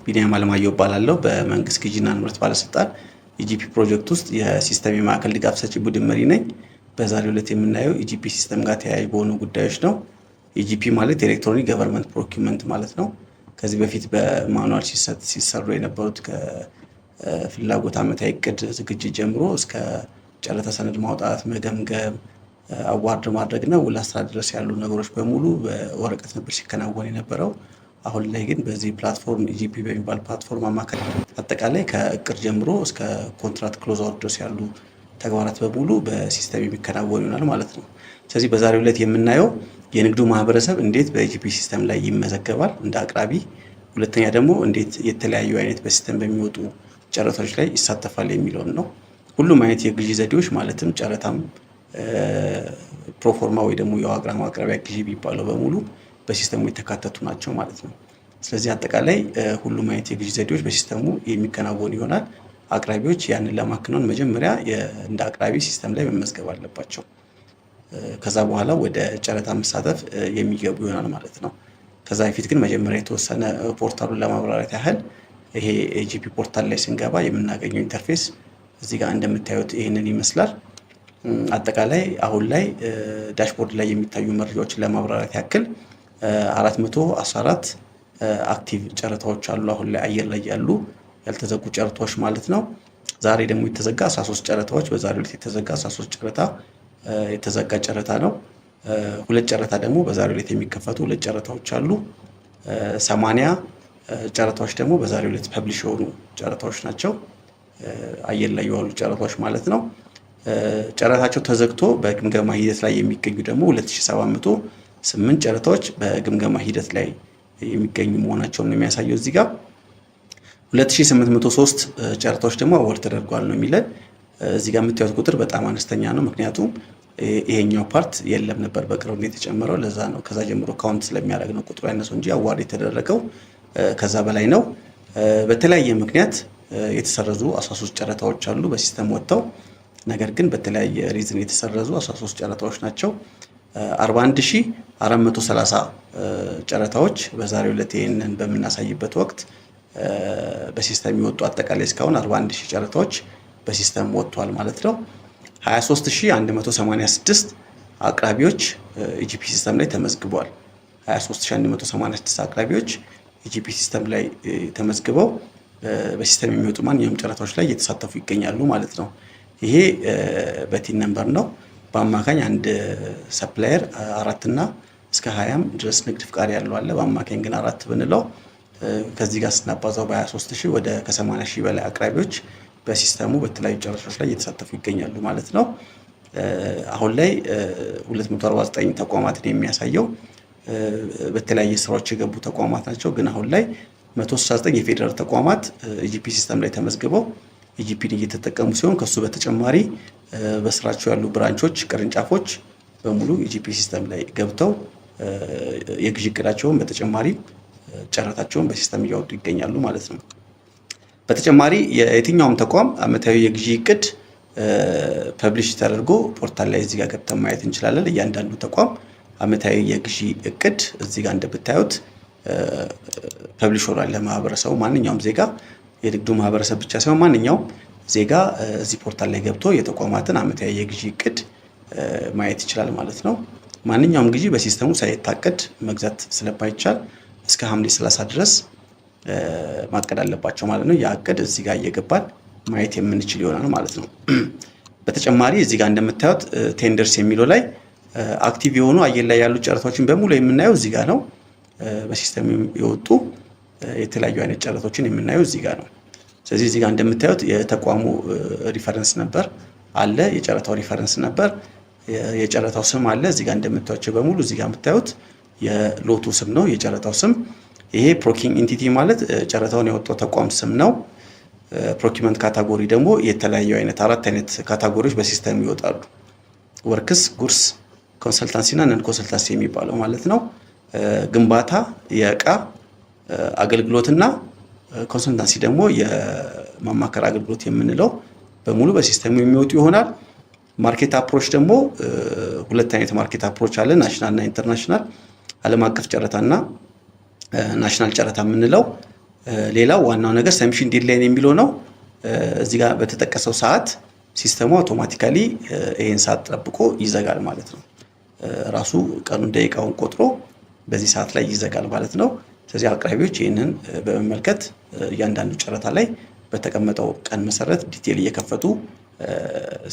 ቢኒያም አለማየሁ እባላለሁ። በመንግስት ግዢና ንብረት ባለስልጣን ኢጂፒ ፕሮጀክት ውስጥ የሲስተም የማዕከል ድጋፍ ሰጪ ቡድን መሪ ነኝ። በዛሬው ዕለት የምናየው ኢጂፒ ሲስተም ጋር ተያያዥ በሆኑ ጉዳዮች ነው። ኢጂፒ ማለት ኤሌክትሮኒክ ገቨርንመንት ፕሮኪውመንት ማለት ነው። ከዚህ በፊት በማኑዋል ሲሰሩ የነበሩት ከፍላጎት ዓመታዊ እቅድ ዝግጅት ጀምሮ እስከ ጨረታ ሰነድ ማውጣት፣ መገምገም፣ አዋርድ ማድረግና ውል አሰራር ድረስ ያሉ ነገሮች በሙሉ በወረቀት ነበር ሲከናወን የነበረው። አሁን ላይ ግን በዚህ ፕላትፎርም ኢጂፒ በሚባል ፕላትፎርም አማካኝነት አጠቃላይ ከእቅድ ጀምሮ እስከ ኮንትራክት ክሎዝ አውት ድረስ ያሉ ተግባራት በሙሉ በሲስተም የሚከናወኑ ይሆናል ማለት ነው። ስለዚህ በዛሬው ዕለት የምናየው የንግዱ ማህበረሰብ እንዴት በኢጂፒ ሲስተም ላይ ይመዘገባል እንደ አቅራቢ፣ ሁለተኛ ደግሞ እንዴት የተለያዩ አይነት በሲስተም በሚወጡ ጨረታዎች ላይ ይሳተፋል የሚለውን ነው። ሁሉም አይነት የግዢ ዘዴዎች ማለትም ጨረታም፣ ፕሮፎርማ ወይ ደግሞ የዋጋ ማቅረቢያ ግዢ የሚባለው በሙሉ በሲስተሙ የተካተቱ ናቸው ማለት ነው። ስለዚህ አጠቃላይ ሁሉም አይነት የግዢ ዘዴዎች በሲስተሙ የሚከናወኑ ይሆናል። አቅራቢዎች ያንን ለማከናወን መጀመሪያ እንደ አቅራቢ ሲስተም ላይ መመዝገብ አለባቸው። ከዛ በኋላ ወደ ጨረታ መሳተፍ የሚገቡ ይሆናል ማለት ነው። ከዛ በፊት ግን መጀመሪያ የተወሰነ ፖርታሉን ለማብራራት ያህል ይሄ ኢጂፒ ፖርታል ላይ ስንገባ የምናገኘው ኢንተርፌስ እዚህ ጋር እንደምታዩት ይህንን ይመስላል። አጠቃላይ አሁን ላይ ዳሽቦርድ ላይ የሚታዩ መረጃዎችን ለማብራራት ያክል 414 አክቲቭ ጨረታዎች አሉ። አሁን ላይ አየር ላይ ያሉ ያልተዘጉ ጨረታዎች ማለት ነው። ዛሬ ደግሞ የተዘጋ 13 ጨረታዎች፣ በዛሬው ዕለት የተዘጋ 13 ጨረታ የተዘጋ ጨረታ ነው። ሁለት ጨረታ ደግሞ በዛሬው ዕለት የሚከፈቱ ሁለት ጨረታዎች አሉ። 80 ጨረታዎች ደግሞ በዛሬው ዕለት ፐብሊሽ የሆኑ ጨረታዎች ናቸው። አየር ላይ የዋሉ ጨረታዎች ማለት ነው። ጨረታቸው ተዘግቶ በግምገማ ሂደት ላይ የሚገኙ ደግሞ 2708 ጨረታዎች በግምገማ ሂደት ላይ የሚገኙ መሆናቸውን ነው የሚያሳየው። እዚህ ጋር 2803 ጨረታዎች ደግሞ አዋርድ ተደርጓል ነው የሚለን። እዚህ ጋር የምታዩት ቁጥር በጣም አነስተኛ ነው። ምክንያቱም ይሄኛው ፓርት የለም ነበር በቅርቡ የተጨመረው፣ ለዛ ነው። ከዛ ጀምሮ ካውንት ስለሚያደርግ ነው ቁጥሩ ያነሰው እንጂ አዋርድ የተደረገው ከዛ በላይ ነው። በተለያየ ምክንያት የተሰረዙ 13 ጨረታዎች አሉ በሲስተም ወጥተው፣ ነገር ግን በተለያየ ሪዝን የተሰረዙ 13 ጨረታዎች ናቸው። 41430 ጨረታዎች በዛሬው ዕለት ይህንን በምናሳይበት ወቅት በሲስተም የሚወጡ አጠቃላይ እስካሁን 41000 ጨረታዎች በሲስተም ወጥቷል ማለት ነው። 23186 አቅራቢዎች ኢጂፒ ሲስተም ላይ ተመዝግበዋል። 23186 አቅራቢዎች ኢጂፒ ሲስተም ላይ ተመዝግበው በሲስተም የሚወጡ ማንኛውም ጨረታዎች ላይ እየተሳተፉ ይገኛሉ ማለት ነው። ይሄ በቲን ነምበር ነው። በአማካኝ አንድ ሰፕላየር 4 እና እስከ 20 ድረስ ንግድ ፍቃድ ያለው አለ። በአማካኝ ግን 4 ብንለው ከዚህ ጋር ስናባዛው በ23000 ወደ ከ80000 በላይ አቅራቢዎች በሲስተሙ በተለያዩ ጨረታዎች ላይ እየተሳተፉ ይገኛሉ ማለት ነው። አሁን ላይ 249 ተቋማትን የሚያሳየው በተለያየ ስራዎች የገቡ ተቋማት ናቸው። ግን አሁን ላይ 169 የፌዴራል ተቋማት ኢጂፒ ሲስተም ላይ ተመዝግበው ኢጂፒን እየተጠቀሙ ሲሆን ከሱ በተጨማሪ በስራቸው ያሉ ብራንቾች፣ ቅርንጫፎች በሙሉ ኢጂፒ ሲስተም ላይ ገብተው የግዢ እቅዳቸውን በተጨማሪ ጨረታቸውን በሲስተም እያወጡ ይገኛሉ ማለት ነው። በተጨማሪ የትኛውም ተቋም ዓመታዊ የግዢ እቅድ ፐብሊሽ ተደርጎ ፖርታል ላይ እዚህ ጋር ገብተን ማየት እንችላለን። እያንዳንዱ ተቋም ዓመታዊ የግዢ እቅድ እዚህ ጋር እንደምታዩት ፐብሊሽ ሆኗል ለማህበረሰቡ። ማንኛውም ዜጋ የንግዱ ማህበረሰብ ብቻ ሳይሆን ማንኛውም ዜጋ እዚህ ፖርታል ላይ ገብቶ የተቋማትን ዓመታዊ የግዢ እቅድ ማየት ይችላል ማለት ነው። ማንኛውም ግዢ በሲስተሙ ሳይታቀድ መግዛት ስለማይቻል እስከ ሐምሌ 30 ድረስ ማቀድ አለባቸው ማለት ነው። ያ እቅድ እዚህ ጋር እየገባን ማየት የምንችል ይሆናል ማለት ነው። በተጨማሪ እዚህ ጋር እንደምታዩት ቴንደርስ የሚለው ላይ አክቲቭ የሆኑ አየር ላይ ያሉ ጨረታዎችን በሙሉ የምናየው እዚህ ጋር ነው። በሲስተም የወጡ የተለያዩ አይነት ጨረታዎችን የምናየው እዚህ ጋር ነው። ስለዚህ እዚህ ጋር እንደምታዩት የተቋሙ ሪፈረንስ ነበር አለ፣ የጨረታው ሪፈረንስ ነበር፣ የጨረታው ስም አለ። እዚህ ጋር እንደምታዩቸው በሙሉ እዚህ ጋር የምታዩት የሎቱ ስም ነው፣ የጨረታው ስም። ይሄ ፕሮኪንግ ኢንቲቲ ማለት ጨረታውን ያወጣው ተቋም ስም ነው። ፕሮኪመንት ካታጎሪ ደግሞ የተለያዩ አይነት 4 አይነት ካታጎሪዎች በሲስተም ይወጣሉ። ወርክስ፣ ጉርስ፣ ኮንሰልታንሲ እና ነን ኮንሰልታንሲ የሚባለው ማለት ነው። ግንባታ፣ የእቃ አገልግሎትና ኮንሰልታንሲ ደግሞ የማማከር አገልግሎት የምንለው በሙሉ በሲስተሙ የሚወጡ ይሆናል። ማርኬት አፕሮች ደግሞ 2 አይነት ማርኬት አፕሮች አለ፣ ናሽናል እና ኢንተርናሽናል። ዓለም አቀፍ ጨረታና ናሽናል ጨረታ የምንለው ሌላው ዋናው ነገር ሰብሚሽን ዴድላይን የሚለው ነው። እዚህ ጋር በተጠቀሰው ሰዓት ሲስተሙ አውቶማቲካሊ ይሄን ሰዓት ጠብቆ ይዘጋል ማለት ነው። ራሱ ቀኑን ደቂቃውን ቆጥሮ በዚህ ሰዓት ላይ ይዘጋል ማለት ነው። ስለዚህ አቅራቢዎች ይህንን በመመልከት እያንዳንዱ ጨረታ ላይ በተቀመጠው ቀን መሰረት ዲቴል እየከፈቱ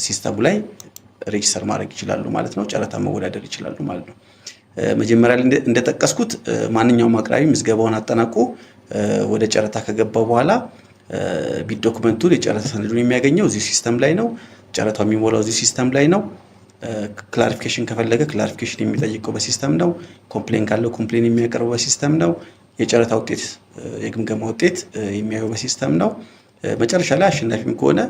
ሲስተሙ ላይ ሬጅስተር ማድረግ ይችላሉ ማለት ነው። ጨረታ መወዳደር ይችላሉ ማለት ነው። መጀመሪያ ላይ እንደጠቀስኩት ማንኛውም አቅራቢ ምዝገባውን አጠናቆ ወደ ጨረታ ከገባ በኋላ ቢድ ዶክመንቱን የጨረታ ሰነዱን የሚያገኘው እዚህ ሲስተም ላይ ነው። ጨረታው የሚሞላው እዚህ ሲስተም ላይ ነው። ክላሪፊኬሽን ከፈለገ ክላሪፊኬሽን የሚጠይቀው በሲስተም ነው። ኮምፕሌን ካለው ኮምፕሌን የሚያቀርበው በሲስተም ነው። የጨረታ ውጤት የግምገማ ውጤት የሚያየው በሲስተም ነው። መጨረሻ ላይ አሸናፊም ከሆነ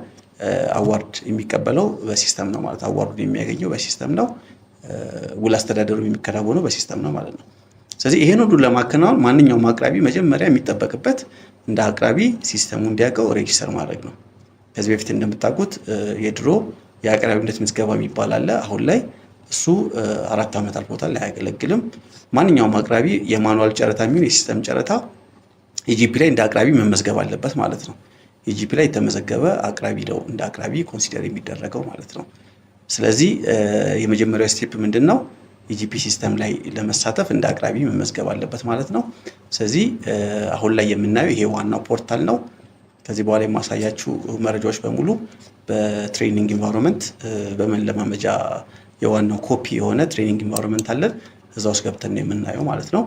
አዋርድ የሚቀበለው በሲስተም ነው ማለት አዋርዱን የሚያገኘው በሲስተም ነው። ውል አስተዳደሩ የሚከናወነው በሲስተም ነው ማለት ነው። ስለዚህ ይሄን ሁሉ ለማከናወን ማንኛውም አቅራቢ መጀመሪያ የሚጠበቅበት እንደ አቅራቢ ሲስተሙ እንዲያውቀው ሬጅስተር ማድረግ ነው። ከዚህ በፊት እንደምታውቁት የድሮ የአቅራቢነት ምዝገባ የሚባል አለ። አሁን ላይ እሱ 4 ዓመት አልፎታል፣ አያገለግልም። ማንኛውም አቅራቢ የማኑዋል ጨረታ የሚሆን የሲስተም ጨረታ ኢጂፒ ላይ እንደ አቅራቢ መመዝገብ አለበት ማለት ነው። ኢጂፒ ላይ የተመዘገበ አቅራቢ ነው እንደ አቅራቢ ኮንሲደር የሚደረገው ማለት ነው። ስለዚህ የመጀመሪያው ስቴፕ ምንድን ነው? ኢጂፒ ሲስተም ላይ ለመሳተፍ እንደ አቅራቢ መመዝገብ አለበት ማለት ነው። ስለዚህ አሁን ላይ የምናየው ይሄ ዋናው ፖርታል ነው። ከዚህ በኋላ የማሳያችሁ መረጃዎች በሙሉ በትሬኒንግ ኢንቫይሮንመንት በመለማመጃ የዋናው ኮፒ የሆነ ትሬኒንግ ኢንቫይሮንመንት አለን። እዛ ውስጥ ገብተን ነው የምናየው ማለት ነው።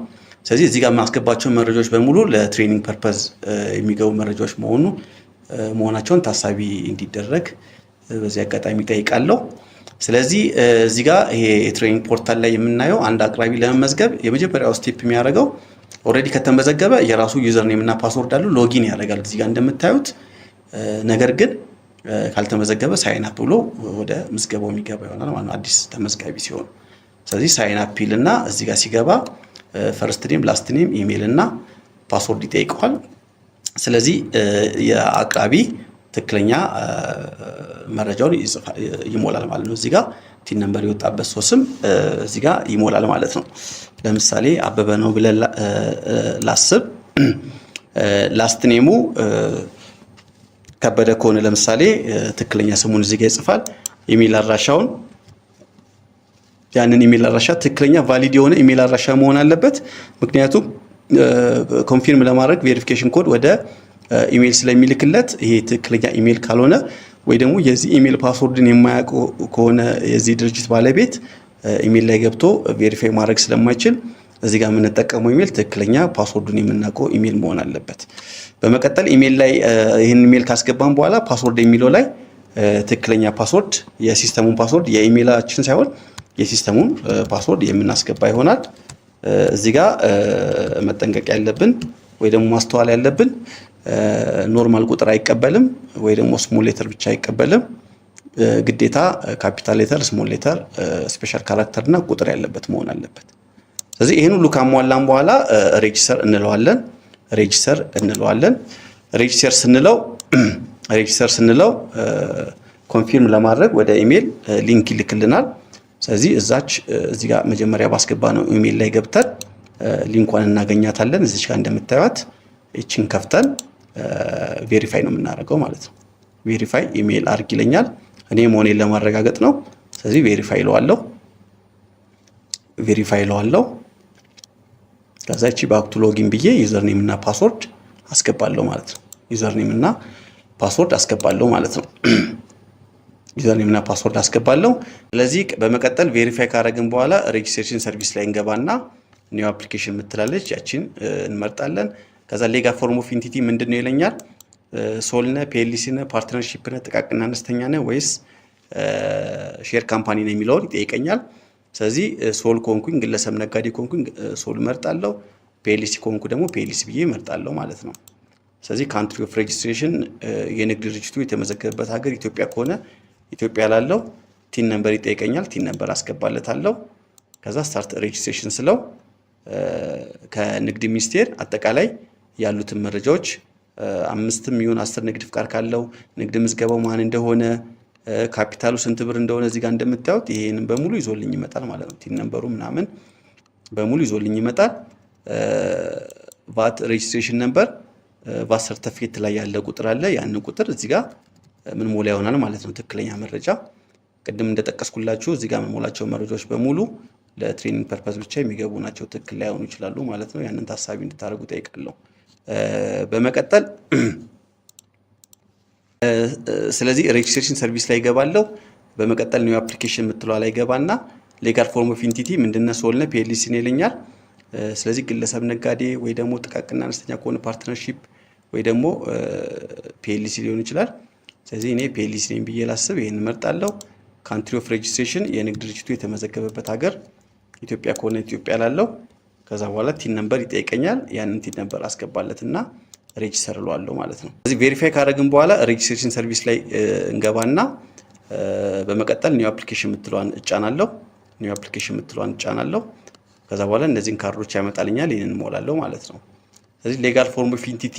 ስለዚህ እዚህ ጋር የማስገባቸው መረጃዎች በሙሉ ለትሬኒንግ ፐርፐዝ የሚገቡ መረጃዎች መሆናቸውን ታሳቢ እንዲደረግ በዚህ አጋጣሚ ጠይቃለሁ። ስለዚህ እዚህ ጋር ይሄ የትሬኒንግ ፖርታል ላይ የምናየው አንድ አቅራቢ ለመመዝገብ የመጀመሪያው ስቴፕ የሚያደርገው ኦልሬዲ ከተመዘገበ የራሱ ዩዘር ኔም እና ፓስወርድ አለው ሎጊን ያደርጋል እዚህ ጋር እንደምታዩት። ነገር ግን ካልተመዘገበ ሳይን አፕ ብሎ ወደ ምዝገባው የሚገባ ይሆናል ማለት ነው አዲስ ተመዝጋቢ ሲሆን። ስለዚህ ሳይን አፕ ይልና እዚህ ጋር ሲገባ ፈርስት ኔም ላስት ኔም ኢሜል እና ፓስወርድ ይጠይቀዋል። ስለዚህ የአቅራቢ ትክክለኛ መረጃውን ይሞላል ማለት ነው። እዚህ ጋር ቲን ነምበር የወጣበት ሰው ስም እዚህ ጋር ይሞላል ማለት ነው። ለምሳሌ አበበ ነው ብለን ላስብ። ላስት ኔሙ ከበደ ከሆነ ለምሳሌ ትክክለኛ ስሙን እዚህ ጋር ይጽፋል። ኢሜል አድራሻውን ያንን ኢሜል አድራሻ ትክክለኛ ቫሊድ የሆነ ኢሜል አድራሻ መሆን አለበት። ምክንያቱም ኮንፊርም ለማድረግ ቬሪፊኬሽን ኮድ ወደ ኢሜል ስለሚልክለት ይሄ ትክክለኛ ኢሜል ካልሆነ ወይ ደግሞ የዚህ ኢሜል ፓስወርድን የማያውቁ ከሆነ የዚህ ድርጅት ባለቤት ኢሜል ላይ ገብቶ ቬሪፋይ ማድረግ ስለማይችል እዚህ ጋር የምንጠቀመው ኢሜል ትክክለኛ ፓስወርዱን የምናውቀው ኢሜል መሆን አለበት። በመቀጠል ኢሜል ላይ ይህን ኢሜል ካስገባን በኋላ ፓስወርድ የሚለው ላይ ትክክለኛ ፓስወርድ የሲስተሙን ፓስወርድ የኢሜላችን ሳይሆን የሲስተሙን ፓስወርድ የምናስገባ ይሆናል። እዚህ ጋር መጠንቀቅ ያለብን ወይ ደግሞ ማስተዋል ያለብን ኖርማል ቁጥር አይቀበልም ወይ ደግሞ ስሞል ሌተር ብቻ አይቀበልም። ግዴታ ካፒታል ሌተር፣ ስሞል ሌተር፣ ስፔሻል ካራክተር እና ቁጥር ያለበት መሆን አለበት። ስለዚህ ይሄን ሁሉ ካሟላን በኋላ ሬጂስተር እንለዋለን። ሬጂስተር ስንለው ኮንፊርም ለማድረግ ወደ ኢሜል ሊንክ ይልክልናል። ስለዚህ እዚህ ጋር መጀመሪያ ባስገባ ነው ኢሜል ላይ ገብተን ሊንኳን እናገኛታለን። እዚች ጋር እንደምታዩት እቺን ከፍተን ቬሪፋይ ነው የምናደርገው ማለት ነው። ቬሪፋይ ኢሜል አድርግ ይለኛል። እኔ መሆኔን ለማረጋገጥ ነው። ስለዚህ ቬሪፋይ እለዋለሁ። ከዛ እቺ ባክ ቱ ሎጊን ብዬ ዩዘር ኔም እና ፓስወርድ አስገባለሁ ማለት ነው። ዩዘር ኔም እና ፓስወርድ አስገባለሁ። ስለዚህ በመቀጠል ቬሪፋይ ካደረግን በኋላ ሬጂስትሬሽን ሰርቪስ ላይ እንገባና ኒው አፕሊኬሽን የምትላለች ያቺን እንመርጣለን። ከዛ ሌጋ ፎርም ኦፍ ኢንቲቲ ምንድነው ይለኛል። ሶልነ፣ ፒኤልሲነ፣ ፓርትነርሺፕነ፣ ጥቃቅንና አነስተኛ ነህ ወይስ ሼር ካምፓኒ ነው የሚለውን ይጠይቀኛል። ስለዚህ ሶል ኮንኩኝ ግለሰብ ነጋዴ ኮንኩኝ ሶል መርጣለሁ። ፒኤልሲ ኮንኩ ደግሞ ፒኤልሲ ብዬ መርጣለሁ ማለት ነው። ስለዚህ ካንትሪ ኦፍ ሬጂስትሬሽን የንግድ ድርጅቱ የተመዘገበበት ሀገር ኢትዮጵያ ከሆነ ኢትዮጵያ ላለው ቲን ነምበር ይጠይቀኛል። ቲን ነምበር አስገባለታለሁ። ከዛ ስታርት ሬጂስትሬሽን ስለው ከንግድ ሚኒስቴር አጠቃላይ ያሉትን መረጃዎች 5 ይሁን 10 ንግድ ፍቃድ ካለው ንግድ ምዝገባው ማን እንደሆነ ካፒታሉ ስንት ብር እንደሆነ እዚህ ጋር እንደምታዩት ይሄንን በሙሉ ይዞልኝ ይመጣል ማለት ነው። ቲን ነምበሩ ምናምን በሙሉ ይዞልኝ ይመጣል። ቫት ሬጂስትሬሽን ነምበር ቫት ሰርተፊኬት ላይ ያለ ቁጥር አለ። ያንን ቁጥር እዚህ ጋር ምን ሞላ ይሆናል ማለት ነው። ትክክለኛ መረጃ ቅድም እንደጠቀስኩላችሁ እዚህ ጋር መሞላቸው መረጃዎች በሙሉ ለትሬኒንግ ፐርፐዝ ብቻ የሚገቡ ናቸው። ትክክል ላይሆኑ ይችላሉ ማለት ነው። ያንን ታሳቢ እንድታደርጉ ጠይቃለሁ። በመቀጠል ስለዚህ ሬጅስትሬሽን ሰርቪስ ላይ ገባለሁ። በመቀጠል ኒው አፕሊኬሽን የምትለዋ ላይ ገባና ሌጋል ፎርም ኦፍ ኢንቲቲ ምንድነው ሶልነ ፒኤልሲ ነው ይለኛል። ስለዚህ ግለሰብ ነጋዴ ወይ ደግሞ ጥቃቅንና አነስተኛ ከሆነ ፓርትነርሺፕ ወይ ደግሞ ፒኤልሲ ሊሆን ይችላል። ስለዚህ እኔ ፒኤልሲ ነኝ ብዬ ላስብ ይሄን እመርጣለሁ። ካንትሪ ኦፍ ሬጅስትሬሽን የንግድ ድርጅቱ የተመዘገበበት ሀገር ኢትዮጵያ ከሆነ ኢትዮጵያ ላለው። ከዛ በኋላ ቲን ነምበር ይጠይቀኛል። ያንን ቲን ነምበር አስገባለትና ሬጅስተር እለዋለሁ ማለት ነው። ስለዚህ ቬሪፋይ ካደረግን በኋላ ሬጅስትሬሽን ሰርቪስ ላይ እንገባና በመቀጠል ኒው አፕሊኬሽን የምትለዋን እጫናለሁ። ኒው አፕሊኬሽን የምትለዋን እጫናለሁ። ከዛ በኋላ እነዚህን ካርዶች ያመጣልኛል። ይሄንን እሞላለሁ ማለት ነው። ስለዚህ ሌጋል ፎርም ኦፍ ኢንቲቲ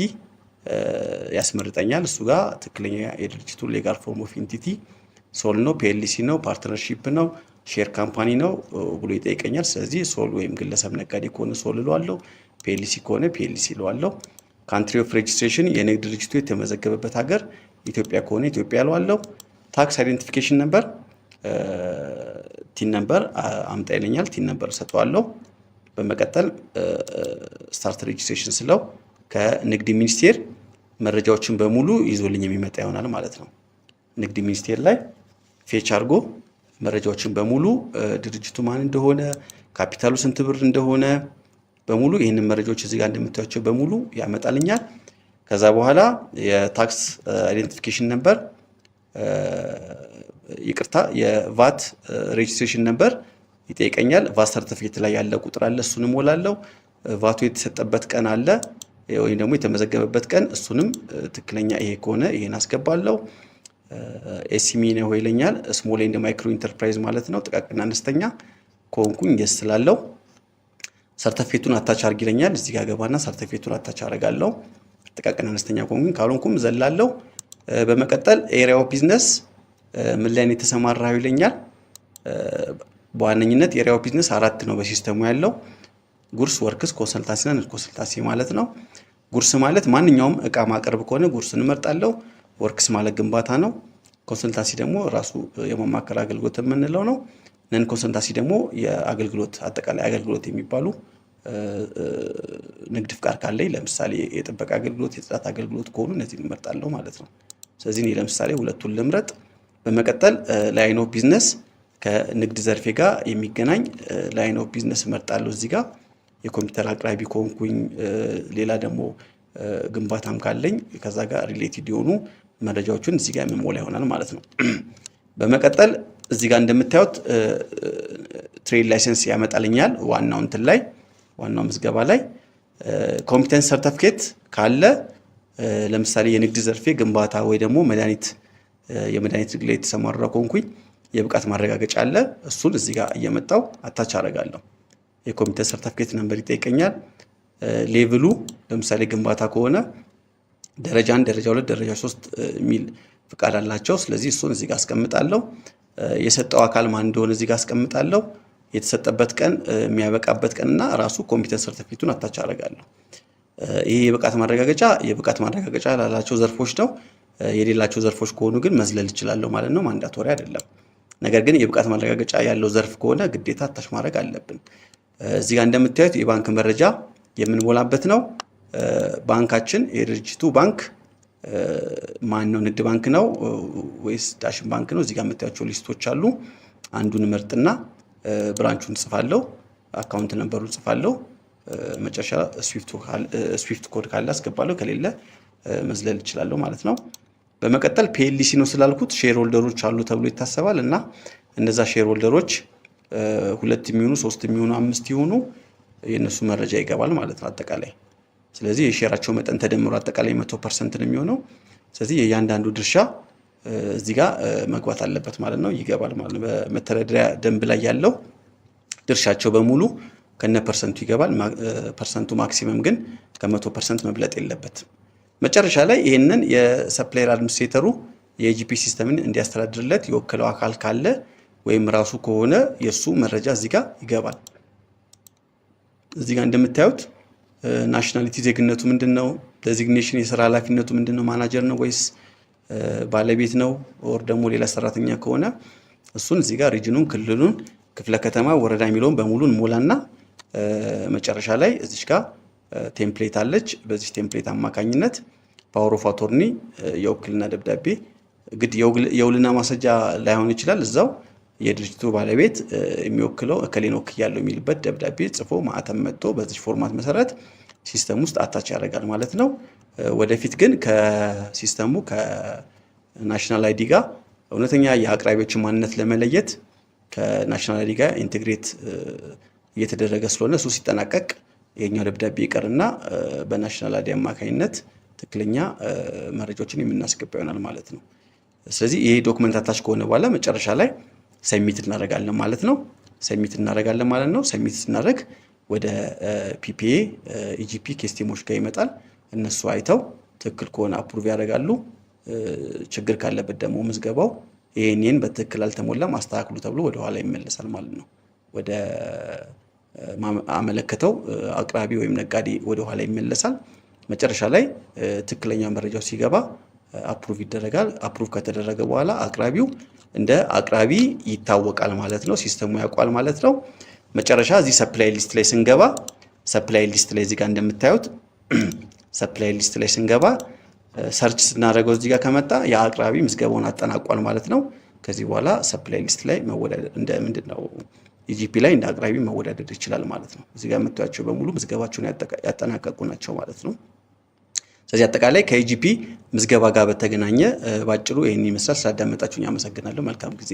ያስመርጠኛል። እሱ ጋር ትክክለኛ የድርጅቱ ሌጋል ፎርም ኦፍ ኢንቲቲ ሶል ነው፣ ፒኤልሲ ነው፣ ፓርትነርሺፕ ነው፣ ሼር ካምፓኒ ነው ብሎ ይጠይቀኛል። ስለዚህ ሶል ወይም ግለሰብ ነጋዴ ከሆነ ሶል እለዋለሁ፣ ፒኤልሲ ከሆነ ፒኤልሲ እለዋለሁ። ካንትሪ ኦፍ ሬጅስትሬሽን የንግድ ድርጅቱ የተመዘገበበት ሀገር ኢትዮጵያ ከሆነ ኢትዮጵያ እለዋለሁ። ታክስ አይደንቲፊኬሽን ነምበር ቲን ነምበር አምጣ ይለኛል። ቲን ነምበር ሰጠዋለሁ። በመቀጠል ስታርት ሬጅስትሬሽን ስለው ከንግድ ሚኒስቴር መረጃዎችን በሙሉ ይዞልኝ የሚመጣ ይሆናል ማለት ነው። ንግድ ሚኒስቴር ላይ ፌች አድርጎ መረጃዎችን በሙሉ ድርጅቱ ማን እንደሆነ፣ ካፒታሉ ስንት ብር እንደሆነ በሙሉ ይህንን መረጃዎች እዚህ ጋር እንደምታዩቸው በሙሉ ያመጣልኛል። ከዛ በኋላ የታክስ አይደንቲፊኬሽን ነምበር ይቅርታ የቫት ሬጅስትሬሽን ነምበር ይጠይቀኛል። ቫት ሰርቲፊኬት ላይ ያለ ቁጥር አለ፣ እሱን እሞላለሁ። ቫቱ የተሰጠበት ቀን አለ ወይም ደግሞ የተመዘገበበት ቀን፣ እሱንም ትክክለኛ ይሄ ከሆነ ይሄን አስገባለሁ። ኤስኤምኢ ነው ይለኛል። ስሞል ኤንድ ማይክሮ ኢንተርፕራይዝ ማለት ነው። ጥቃቅንና አነስተኛ ከሆንኩኝ የስ ስላለው ሰርተፊኬቱን አታች አድርግ ይለኛል። እዚህ ጋር ገባና ሰርተፊኬቱን አታች አደርጋለሁ። ጥቃቅንና አነስተኛ ከሆንኩኝ ካልሆንኩም ዘላለሁ። በመቀጠል ኤሪያ ኦፍ ቢዝነስ ምን ላይ ነው የተሰማራው ይለኛል። በዋነኝነት ኤሪያ ኦፍ ቢዝነስ 4 ነው በሲስተሙ ያለው። ጉርስ፣ ወርክስ፣ ኮንሰልታንሲና ነን ኮንሰልታንሲ ማለት ነው። ጉርስ ማለት ማንኛውም እቃ ማቅረብ ከሆነ ጉርስን እመርጣለሁ። ወርክስ ማለት ግንባታ ነው። ኮንሰልታንሲ ደግሞ ራሱ የማማከር አገልግሎት የምንለው ነው። ነን ኮንሰልታንሲ ደግሞ የአገልግሎት አጠቃላይ አገልግሎት የሚባሉ ንግድ ፍቃድ ካለኝ ለምሳሌ የጥበቃ አገልግሎት፣ የጽዳት አገልግሎት ከሆኑ እነዚህን እመርጣለሁ ማለት ነው። ስለዚህ እኔ ለምሳሌ ሁለቱን ልምረጥ። በመቀጠል ላይን ኦፍ ቢዝነስ ከንግድ ዘርፌ ጋር የሚገናኝ ላይን ኦፍ ቢዝነስ እመርጣለሁ። እዚህ ጋር የኮምፒውተር አቅራቢ ከሆንኩኝ ሌላ ደግሞ ግንባታም ካለኝ ከዛ ጋር ሪሌቲድ የሆኑ መረጃዎችን እዚህ ጋር የምሞላ ይሆናል ማለት ነው። በመቀጠል እዚህ ጋር እንደምታዩት ትሬድ ላይሰንስ ያመጣልኛል። ዋናው እንትን ላይ ዋናው ምዝገባ ላይ ኮምፒተንስ ሰርቲፊኬት ካለ ለምሳሌ የንግድ ዘርፌ ግንባታ ወይ ደግሞ የመድኃኒት ንግድ ላይ የተሰማራ ከሆንኩኝ የብቃት ማረጋገጫ አለ። እሱን እዚህ ጋር እየመጣው አታች አደርጋለሁ። የኮምፒተንስ ሰርቲፊኬት ነምበር ይጠይቀኛል። ሌቭሉ ለምሳሌ ግንባታ ከሆነ ደረጃ 1፣ ደረጃ 2፣ ደረጃ 3 የሚል ፍቃድ አላቸው። ስለዚህ እሱን እዚህ ጋር አስቀምጣለሁ። የሰጠው አካል ማን እንደሆነ እዚህ ጋር አስቀምጣለሁ። የተሰጠበት ቀን፣ የሚያበቃበት ቀንና ራሱ ኮምፒተንስ ሰርቲፊኬቱን አታች አደርጋለሁ። ይሄ የብቃት ማረጋገጫ ላላቸው ዘርፎች ነው። የሌላቸው ዘርፎች ከሆኑ ግን መዝለል እችላለሁ ማለት ነው። ማንዳቶሪ አይደለም። ነገር ግን የብቃት ማረጋገጫ ያለው ዘርፍ ከሆነ ግዴታ አታች ማድረግ አለብን። እዚህ ጋር እንደምታዩት የባንክ መረጃ የምንሞላበት ነው። ባንካችን የድርጅቱ ባንክ ማን ነው? ንግድ ባንክ ነው ወይስ ዳሽን ባንክ ነው? እዚህ ጋር የምታያቸው ሊስቶች አሉ። አንዱን መርጥና ብራንቹን ጽፋለሁ፣ አካውንት ነምበሩን ጽፋለሁ። መጨረሻ ስዊፍት ኮድ ካለ አስገባለሁ፣ ከሌለ መዝለል እችላለሁ ማለት ነው። በመቀጠል ፒኤልሲ ነው ስላልኩት ሼር ሆልደሮች አሉ ተብሎ ይታሰባል እና እነዛ ሼር ሆልደሮች 2 የሚሆኑ 3 የሚሆኑ 5 ይሆኑ የነሱ መረጃ ይገባል ማለት ነው አጠቃላይ። ስለዚህ የሼራቸው መጠን ተደምሮ አጠቃላይ 100% ነው የሚሆነው። ስለዚህ የእያንዳንዱ ድርሻ እዚህ ጋር መግባት አለበት ማለት ነው፣ ይገባል ማለት ነው። በመተዳደሪያ ደንብ ላይ ያለው ድርሻቸው በሙሉ ከነ ፐርሰንቱ ይገባል። ፐርሰንቱ ማክሲመም ግን ከ100% መብለጥ የለበትም። መጨረሻ ላይ ይህንን የሰፕላየር አድሚኒስትሬተሩ የጂፒ ሲስተምን እንዲያስተዳድርለት የወከለው አካል ካለ ወይም ራሱ ከሆነ የሱ መረጃ እዚህ ጋር ይገባል። እዚህ ጋር እንደምታዩት ናሽናሊቲ ዜግነቱ ምንድነው፣ ዴዚግኔሽን የስራ ኃላፊነቱ ምንድነው? ማናጀር ነው ወይስ ባለቤት ነው? ኦር ደግሞ ሌላ ሰራተኛ ከሆነ እሱን እዚህ ጋር ሪጅኑን፣ ክልሉን፣ ክፍለ ከተማ፣ ወረዳ የሚለውን በሙሉ እንሞላና መጨረሻ ላይ እዚች ጋር ቴምፕሌት አለች። በዚህ ቴምፕሌት አማካኝነት ፓወር ኦፍ አቶርኒ የውክልና ደብዳቤ ግድ የውልና ማስረጃ ላይሆን ይችላል። እዛው የድርጅቱ ባለቤት የሚወክለው እከሌን ወክያለሁ የሚልበት ደብዳቤ ጽፎ ማህተም መጥቶ በዚህ ፎርማት መሰረት ሲስተም ውስጥ አታች ያደርጋል ማለት ነው። ወደፊት ግን ከሲስተሙ ከናሽናል አይዲ ጋር እውነተኛ የአቅራቢዎችን ማንነት ለመለየት ከናሽናል አይዲ ጋር ኢንቴግሬት እየተደረገ ስለሆነ እሱ ሲጠናቀቅ የኛው ደብዳቤ ይቀርና በናሽናል አይዲ አማካኝነት ትክክለኛ መረጃዎችን የምናስገባ ይሆናል ማለት ነው። ስለዚህ ይሄ ዶክመንት አታች ከሆነ በኋላ መጨረሻ ላይ ሰሚት እናደርጋለን ማለት ነው። ሰሚት ስናደርግ ወደ ፒፒኤ ኢጂፒ ኬስቲሞች ጋር ይመጣል። እነሱ አይተው ትክክል ከሆነ አፕሩቭ ያደርጋሉ። ችግር ካለበት ደግሞ ምዝገባው ይሄን በትክክል አልተሞላም አስተካክሉ ተብሎ ወደ ኋላ ይመለሳል ማለት ነው። ወደ አመለከተው አቅራቢ ወይም ነጋዴ ወደ ኋላ ይመለሳል። መጨረሻ ላይ ትክክለኛ መረጃው ሲገባ አፕሩቭ ይደረጋል። አፕሩቭ ከተደረገ በኋላ አቅራቢው እንደ አቅራቢ ይታወቃል ማለት ነው። ሲስተሙ ያውቃል ማለት ነው። መጨረሻ እዚህ ሰፕላይ ሊስት ላይ ስንገባ ሰፕላይ ሊስት ላይ እዚህ ጋር እንደምታዩት ሰፕላይ ሊስት ላይ ስንገባ ሰርች ስናደርገው እዚህ ጋር ከመጣ የአቅራቢ ምዝገባውን አጠናቋል ማለት ነው። ከዚህ በኋላ ሰፕላይ ሊስት ላይ መወዳደር እንደ ምንድነው ኢጂፒ ላይ እንደ አቅራቢ መወዳደር ይችላል ማለት ነው። እዚህ ጋር የምታዩቸው በሙሉ ምዝገባቸውን ያጠናቀቁ ናቸው ማለት ነው። ስለዚህ አጠቃላይ ከኢጂፒ ምዝገባ ጋር በተገናኘ ባጭሩ ይሄን ይመስላል። ስላዳመጣችሁኝ አመሰግናለሁ። መልካም ጊዜ